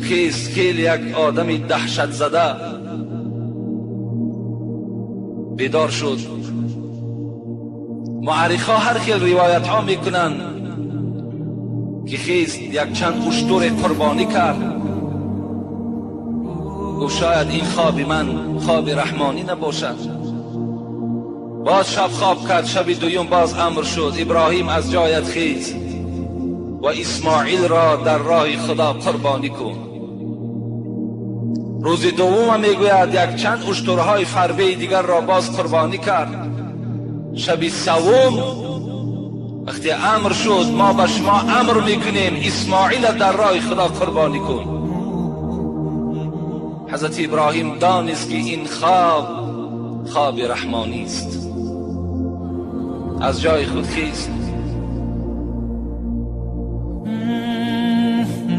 خیز کیل یک آدم دهشت زده بیدار شد. معرخا هر خیل روایت ها میکنن که خیز یک چند اشتر قربانی کرد. و شاید این خواب من خواب رحمانی نباشد. باز شب خواب کرد. شب دویم باز امر شد ابراهیم از جایت خیز و اسماعیل را در راه خدا قربانی کن. روز دوم میگوید یک چند اشترهای فربه دیگر را باز قربانی کرد. شب سوم وقتی امر شد ما به شما امر میکنیم اسماعیل در راه خدا قربانی کن. حضرت ابراهیم دانست که این خواب رحمانی است. از جای خود خیست